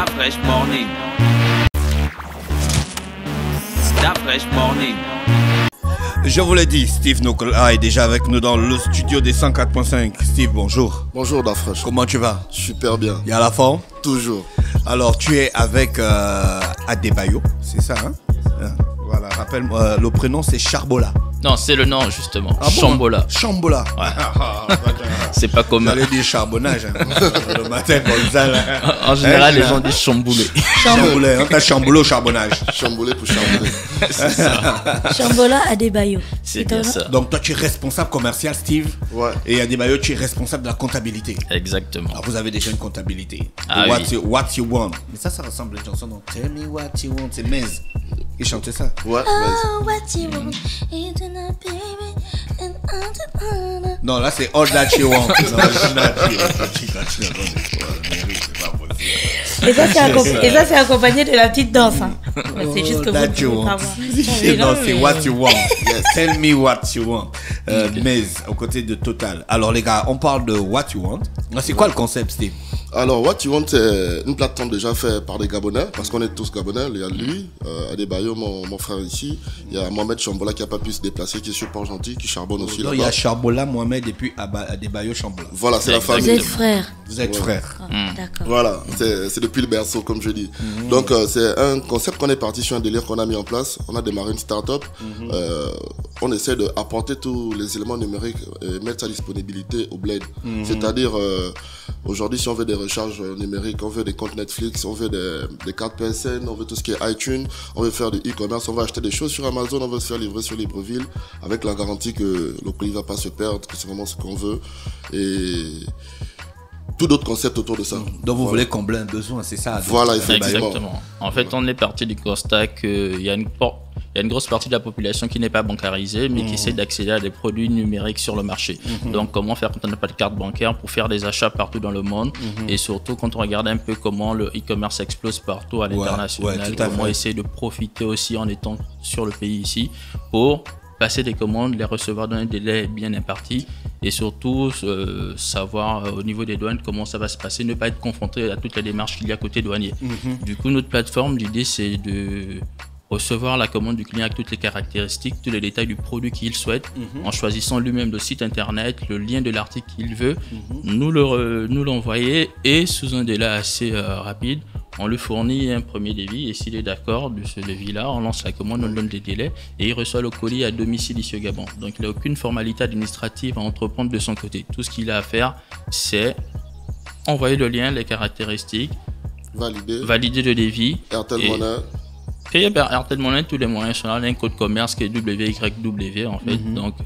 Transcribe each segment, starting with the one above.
Start Fresh Morning. Start Fresh Morning. Je vous l'ai dit, Steve Nokola est déjà avec nous dans le studio des 104.5. Steve, bonjour. Bonjour Dafresh. Comment tu vas? Super bien. Il y a la forme? Toujours. Alors, tu es avec Adebayo, c'est ça, hein? Voilà, rappelle-moi, le prénom c'est Charbola. Non, c'est le nom justement. Ah bon? Chambola. Chambola. Ouais. C'est pas commun. J'allais dire charbonnage. Hein. Le matin comme ça. Là. En général, les gens disent chamboulé. Chamboulé, on t'a chamboulé au charbonnage. Chamboulé pour chambouler. C'est ça. Chambola Adebayo. C'est bien ça. Donc toi tu es responsable commercial, Steve. Ouais. Et Adebayo, tu es responsable de la comptabilité. Exactement. Alors vous avez déjà une comptabilité. Ah oui. What you want. Mais ça ressemble à une chanson. Donc Tell me what you want. C'est Mez qui chantait ça. Ouais, Oh, what you want, it's not baby, and I'm Non, là c'est All That You Want. Et ça, c'est accompagné de la petite danse. Hein. C'est juste que vous That you pouvez pas want. voir. Non, c'est What You Want. Yes, tell me what you want. Mez, aux côtés de Total. Alors les gars, on parle de What You Want. C'est quoi le concept, Steve? Alors, What You Want, c'est une plateforme déjà faite par des Gabonais, parce qu'on est tous Gabonais. Il y a lui, Adebayo, mon frère ici. Il y a Mohamed Chambola qui n'a pas pu se déplacer, qui est sur Port-Gentil, qui charbonne aussi là-bas. Il y a Charbola, Mohamed et puis Adebayo Chambola. Voilà, c'est la Vous famille. êtes frères. Vous êtes frères. D'accord. Voilà, c'est depuis le berceau, comme je dis. Donc, c'est un concept qu'on est parti sur un délire qu'on a mis en place. On a démarré une start-up. On essaie d'apporter tous les éléments numériques et mettre sa disponibilité au bled. C'est-à-dire, aujourd'hui, si on veut des recharges numériques, on veut des comptes Netflix, on veut des cartes PSN, on veut tout ce qui est iTunes, on veut faire du e-commerce, on veut acheter des choses sur Amazon, on veut se faire livrer sur Libreville avec la garantie que le colis ne va pas se perdre, que c'est vraiment ce qu'on veut. Et tout d'autres concepts autour de ça. Donc vous voulez combler un besoin, c'est ça? Voilà, effectivement. Exactement. En fait, on est parti du constat qu'il y a une grosse partie de la population qui n'est pas bancarisée, mais qui essaie d'accéder à des produits numériques sur le marché. Donc, comment faire quand on n'a pas de carte bancaire pour faire des achats partout dans le monde? Et surtout, quand on regarde un peu comment le e-commerce explose partout à l'international, comment essayer de profiter aussi en étant sur le pays ici pour passer des commandes, les recevoir dans un délai bien imparti et surtout savoir au niveau des douanes comment ça va se passer, ne pas être confronté à toutes les démarches qu'il y a côté douanier. Du coup, notre plateforme, l'idée c'est de recevoir la commande du client avec toutes les caractéristiques, tous les détails du produit qu'il souhaite, en choisissant lui-même le site internet, le lien de l'article qu'il veut, nous l'envoyer et sous un délai assez rapide, on lui fournit un premier devis et s'il est d'accord de ce devis-là, on lance la commande, on donne des délais et il reçoit le colis à domicile ici au Gabon. Donc il n'a aucune formalité administrative à entreprendre de son côté. Tout ce qu'il a à faire, c'est envoyer le lien, les caractéristiques, valider le devis. Airtel Money. Payer par Airtel Money, tous les moyens sont là. On a un code commerce qui est WYW en fait. Donc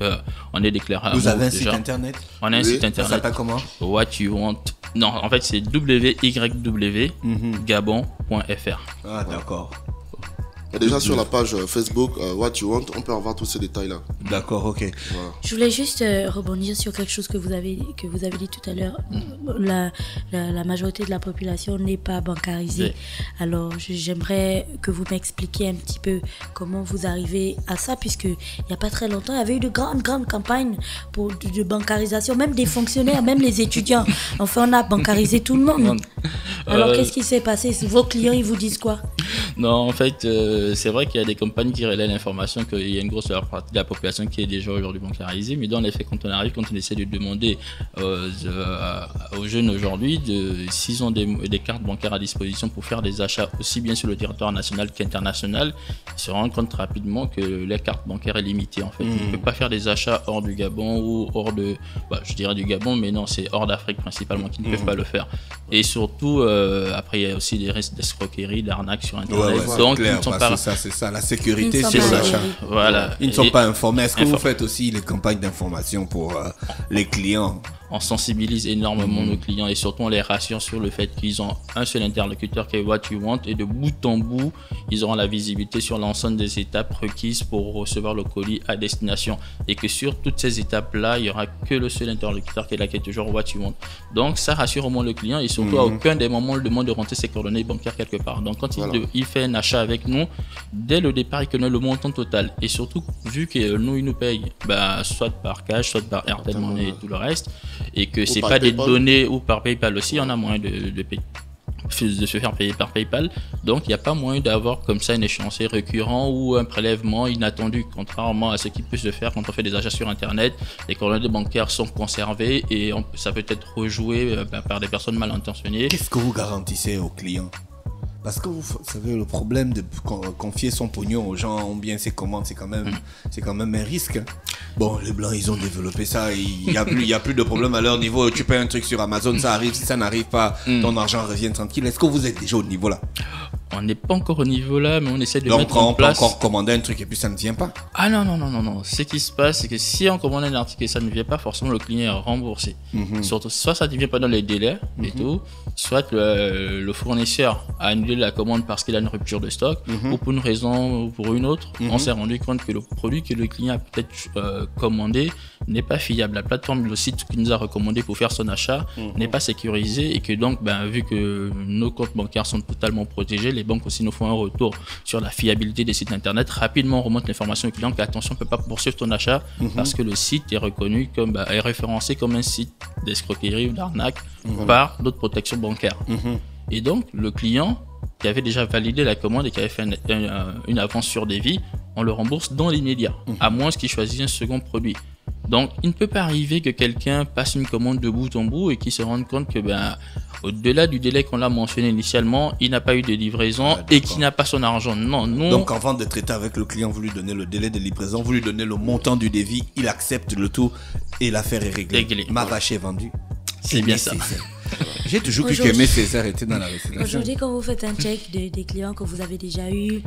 on est déclaré. Vous avez un site internet? On a un site internet. Ça s'appelle comment? What you want. Non, en fait c'est WYW Gabon.fr. Ah d'accord. Et déjà sur la page Facebook What You Want, on peut avoir tous ces détails-là. D'accord, ok. Voilà. Je voulais juste rebondir sur quelque chose que vous avez dit tout à l'heure. La majorité de la population n'est pas bancarisée. Alors, j'aimerais que vous m'expliquiez un petit peu comment vous arrivez à ça, puisque il n'y a pas très longtemps, il y avait eu de grandes campagnes de bancarisation, même des fonctionnaires, même les étudiants. Enfin, on a bancarisé tout le monde. Alors, qu'est-ce qui s'est passé? Vos clients, ils vous disent quoi? Non, en fait, c'est vrai qu'il y a des compagnies qui relaient l'information qu'il y a une grosse partie de la population qui est déjà aujourd'hui bancarisée, mais dans les faits, quand on essaie de demander aux jeunes aujourd'hui s'ils ont des cartes bancaires à disposition pour faire des achats aussi bien sur le territoire national qu'international, ils se rendent compte rapidement que la carte bancaire est limitée. En fait, on ne peut pas faire des achats hors du Gabon ou hors de, je dirais du Gabon, mais non, c'est hors d'Afrique principalement qui ne peuvent pas le faire. Et surtout, après, il y a aussi des risques d'escroquerie, d'arnaque sur Internet. Donc, clair, ils ne sont pas... c'est ça, la sécurité, Ils c'est sont pas l'achat. Voilà. Ils ne sont pas informés. Est-ce que vous faites aussi les campagnes d'information pour les clients? On sensibilise énormément nos clients et surtout on les rassure sur le fait qu'ils ont un seul interlocuteur qui est What You Want et de bout en bout, ils auront la visibilité sur l'ensemble des étapes requises pour recevoir le colis à destination et que sur toutes ces étapes-là, il n'y aura que le seul interlocuteur qui est là, qui est toujours What You Want. Donc ça rassure au moins le client et surtout à aucun des moments on lui demande de rentrer ses coordonnées bancaires quelque part. Donc quand il fait un achat avec nous, dès le départ, il connaît le montant total et surtout vu que nous, il nous paye soit par cash, soit par Airtel Money et tout le reste, et que c'est pas des données ou par PayPal aussi, on a moyen de payer. de se faire payer par PayPal. Donc il n'y a pas moyen d'avoir comme ça un échéancier récurrent ou un prélèvement inattendu, contrairement à ce qui peut se faire quand on fait des achats sur Internet. Les coordonnées bancaires sont conservées et ça peut être rejoué par des personnes mal intentionnées. Qu'est-ce que vous garantissez aux clients? Parce que vous savez, le problème de confier son pognon aux gens ou bien ses commandes, c'est quand même un risque. Bon, les Blancs, ils ont développé ça. Il y a plus de problème à leur niveau. Tu payes un truc sur Amazon, ça arrive. Si ça n'arrive pas, ton argent revient tranquille. Est-ce que vous êtes déjà au niveau là? On n'est pas encore au niveau là, mais on essaie de donc, mettre en place. Donc, on peut encore commander un truc et puis ça ne vient pas? Ah non. Ce qui se passe, c'est que si on commande un article et ça ne vient pas, forcément le client est remboursé. Surtout, soit ça ne vient pas dans les délais et tout, soit le fournisseur a annulé la commande parce qu'il a une rupture de stock, ou pour une raison ou pour une autre, on s'est rendu compte que le produit que le client a peut-être commandé n'est pas fiable. La plateforme, le site qu'il nous a recommandé pour faire son achat n'est pas sécurisé et que donc, vu que nos comptes bancaires sont totalement protégés, les banques aussi nous font un retour sur la fiabilité des sites internet. Rapidement, on remonte l'information au client qu'attention, on ne peut pas poursuivre ton achat parce que le site est reconnu comme, est référencé comme un site d'escroquerie ou d'arnaque par d'autres protections bancaires. Et donc, le client qui avait déjà validé la commande et qui avait fait une avance sur devis, on le rembourse dans l'immédiat, à moins qu'il choisisse un second produit. Donc, il ne peut pas arriver que quelqu'un passe une commande de bout en bout et qu'il se rende compte que, au-delà du délai qu'on l'a mentionné initialement, il n'a pas eu de livraison et qu'il n'a pas son argent. Non. Donc, avant de traiter avec le client, vous lui donnez le délai de livraison, vous lui donnez le montant du devis, il accepte le tout et l'affaire est réglée. Ma vache est vendue. C'est bien ça. J'ai toujours cru qu'Aimé Césaire était dans la restauration. Aujourd'hui, quand vous faites un check des clients que vous avez déjà eu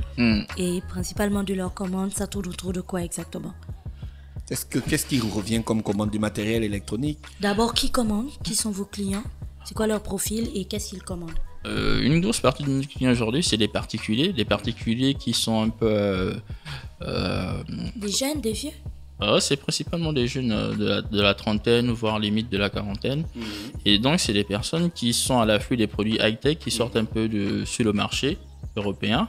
et principalement de leurs commandes, ça tourne autour de quoi exactement? Qu'est-ce qui revient comme commande? Du matériel électronique? D'abord, qui commande? Qui sont vos clients? C'est quoi leur profil et qu'est-ce qu'ils commandent? Une grosse partie de nos clients aujourd'hui, c'est des particuliers qui sont un peu... Des jeunes, des vieux? C'est principalement des jeunes de la trentaine, voire limite de la quarantaine. Et donc, c'est des personnes qui sont à l'affût des produits high-tech qui sortent un peu sur le marché européen.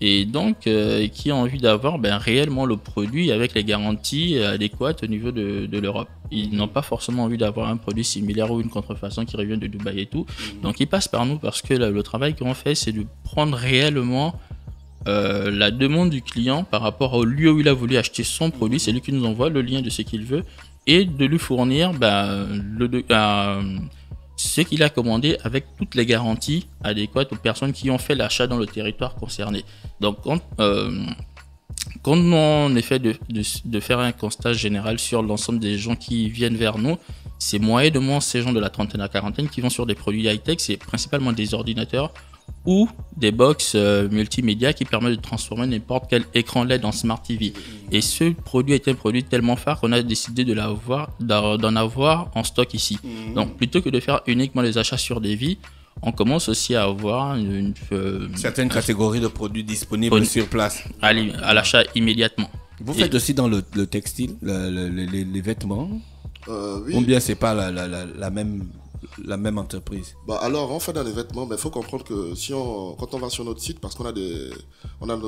Et donc, qui ont envie d'avoir réellement le produit avec les garanties adéquates au niveau de l'Europe. Ils n'ont pas forcément envie d'avoir un produit similaire ou une contrefaçon qui revient de Dubaï et tout. Donc, ils passent par nous parce que le travail qu'on fait, c'est de prendre réellement la demande du client par rapport au lieu où il a voulu acheter son produit. C'est lui qui nous envoie le lien de ce qu'il veut et de lui fournir ce qu'il a commandé avec toutes les garanties adéquates aux personnes qui ont fait l'achat dans le territoire concerné. Donc, quand on essaie de faire un constat général sur l'ensemble des gens qui viennent vers nous, c'est moyennement ces gens de la trentaine à quarantaine qui vont sur des produits high-tech, c'est principalement des ordinateurs ou des box multimédia qui permettent de transformer n'importe quel écran LED en Smart TV. Et ce produit est un produit tellement phare qu'on a décidé d'en avoir en stock ici. Donc plutôt que de faire uniquement les achats sur devis, on commence aussi à avoir certaines catégories de produits disponibles sur place à l'achat immédiatement. Vous faites aussi dans le textile, les vêtements? Oui. Ou bien c'est pas la même entreprise? Alors, on fait dans les vêtements, mais il faut comprendre que quand on va sur notre site, parce qu'on a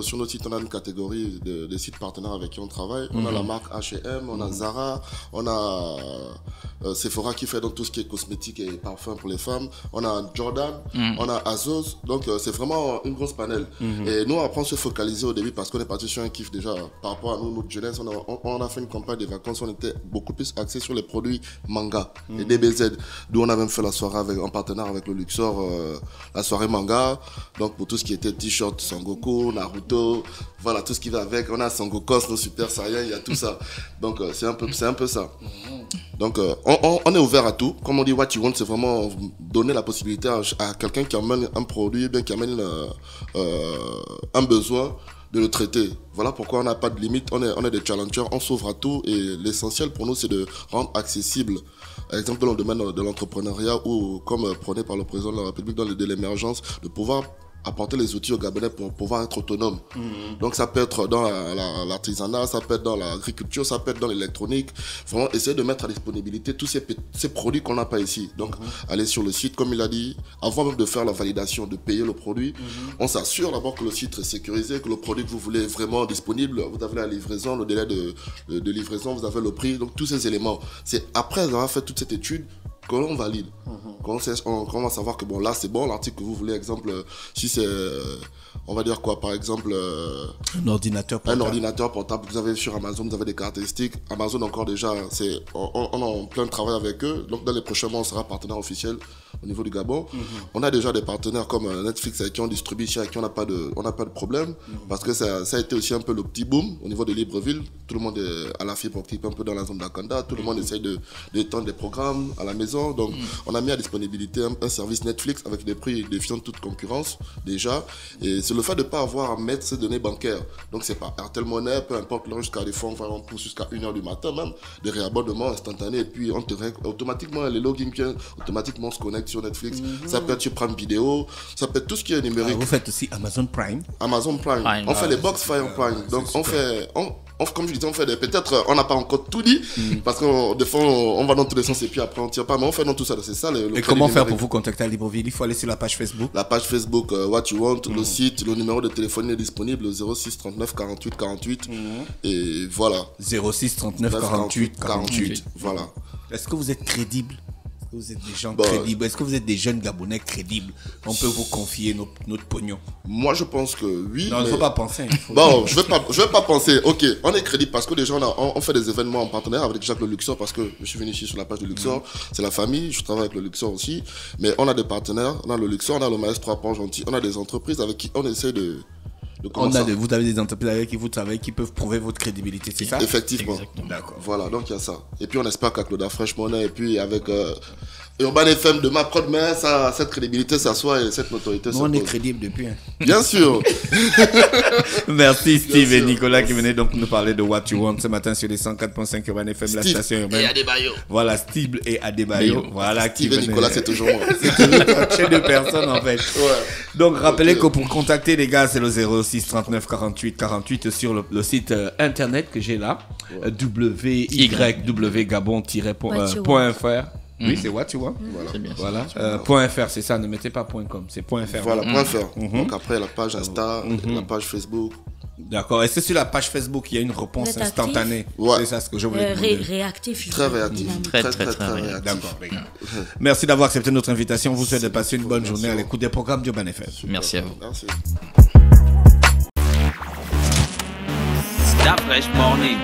sur notre site, on a une catégorie de sites partenaires avec qui on travaille. On a la marque H&M, on a Zara, on a Sephora qui fait donc tout ce qui est cosmétique et parfum pour les femmes. On a Jordan, on a Azos. Donc, c'est vraiment une grosse panel. Et nous, après, on se focalisait au début parce qu'on est parti sur un kiff déjà. Par rapport à nous, notre jeunesse, on a fait une campagne de vacances, on était beaucoup plus axé sur les produits manga, les DBZ, d'où on a même fait la soirée en partenaire avec le Luxor, la soirée manga. Donc, pour tout ce qui était t-shirt, Sangoku, Naruto, voilà, tout ce qui va avec. On a Sangokos, nos Super Saiyans, il y a tout ça. Donc, c'est un peu ça. Donc, on est ouvert à tout. Comme on dit, what you want, c'est vraiment donner la possibilité à quelqu'un qui amène un produit, bien qui amène un besoin, de le traiter. Voilà pourquoi on n'a pas de limite, on est des challengers, on s'ouvre à tout et l'essentiel pour nous c'est de rendre accessible, par exemple dans le domaine de l'entrepreneuriat ou comme prôné par le président de la République dans de l'émergence, de pouvoir apporter les outils aux Gabonais pour pouvoir être autonome. Donc ça peut être dans l'artisanat, ça peut être dans l'agriculture, ça peut être dans l'électronique. Vraiment essayer de mettre à disponibilité tous ces produits qu'on n'a pas ici. Donc aller sur le site, comme il a dit, avant même de faire la validation, de payer le produit, on s'assure d'abord que le site est sécurisé, que le produit que vous voulez est vraiment disponible. Vous avez la livraison, le délai de livraison, vous avez le prix, donc tous ces éléments. C'est après avoir fait toute cette étude que l'on valide. On va savoir que bon, là c'est bon, l'article que vous voulez, exemple, si c'est, on va dire quoi, par exemple, un ordinateur portable. Un ordinateur portable, vous avez sur Amazon, vous avez des caractéristiques. Amazon encore déjà, on est en plein travail avec eux. Donc dans les prochains mois, on sera partenaire officiel au niveau du Gabon. On a déjà des partenaires comme Netflix avec qui on distribue ici, avec qui on n'a pas de problème. Parce que ça a été aussi un peu le petit boom au niveau de Libreville. Tout le monde est à la fibre optique, un peu dans la zone d'Akanda. Tout le monde essaye d'étendre des programmes à la maison. Donc on a mis à disponibilité un service Netflix avec des prix défiant toute concurrence déjà. Et c'est le fait de ne pas avoir à mettre ses données bancaires. Donc c'est pas Airtel Money, peu importe l'heure, jusqu'à des fois on pousse jusqu'à 1h du matin même, des réabonnements instantanés et puis on te règle automatiquement les logins automatiquement se connectent sur Netflix. Ça peut être sur Prime Video, ça peut être tout ce qui est numérique. Vous faites aussi Amazon Prime. Amazon Prime. On fait les box Fire Prime. Donc comme je disais, on fait peut-être on n'a pas encore tout dit parce que des fois on va dans tous les sens et puis après on tire pas, mais on fait dans tout ça. C'est ça le Et comment faire pour vous contacter à Libreville? Il faut aller sur la page Facebook. La page Facebook What You Want, le site, le numéro de téléphone est disponible, 06 39 48 48 et voilà. 06 39 48 48. Voilà. Est-ce que vous êtes crédible? Vous êtes des gens crédibles. Est-ce que vous êtes des jeunes Gabonais crédibles? On peut vous confier notre pognon? Moi, je pense que oui. Non, il ne faut pas penser. Bon, je vais pas penser. Ok, on est crédible parce que déjà, on fait des événements en partenariat avec Jacques Le Luxor parce que je suis venu ici sur la page de Luxor. C'est la famille, je travaille avec le Luxor aussi. Mais on a des partenaires. On a le Luxor, on a le Maestro à Port-Gentil. On a des entreprises avec qui on essaie de vous avez des entreprises avec qui vous travaillez qui peuvent prouver votre crédibilité, c'est ça? Effectivement. D'accord. Voilà, donc il y a ça. Et puis on espère qu'avec le Fresh Money et puis avec Urban FM de ma prod, mais cette crédibilité s'assoit et cette notoriété s'appose. On est crédible depuis. Bien sûr. Merci Steve et Nicolas qui venaient donc nous parler de What You Want ce matin sur les 104.5 Urban FM, la station urbaine. Et Adebayo. Voilà, Steve et Adebayo. Voilà, Steve et Nicolas, c'est toujours moi. C'est toujours chez deux personnes en fait. Ouais. Donc rappelez que pour contacter les gars, c'est le 06 39 48 48 sur le site internet que j'ai là, www.gabon-.fr. Oui, c'est what you want. Voilà. .fr, c'est ça, ne mettez pas .com, c'est .fr. Voilà, .fr. Donc après, la page Insta, la page Facebook. D'accord. Est-ce que sur la page Facebook, il y a une réponse instantanée? Ouais. C'est ça ce que je voulais dire. Réactif. Très réactif. Très réactif. D'accord, les gars. Merci d'avoir accepté notre invitation. Vous souhaite de passer une bonne journée à l'écoute des programmes d'Urban FM. Merci à vous. Merci. Stop Fresh Morning.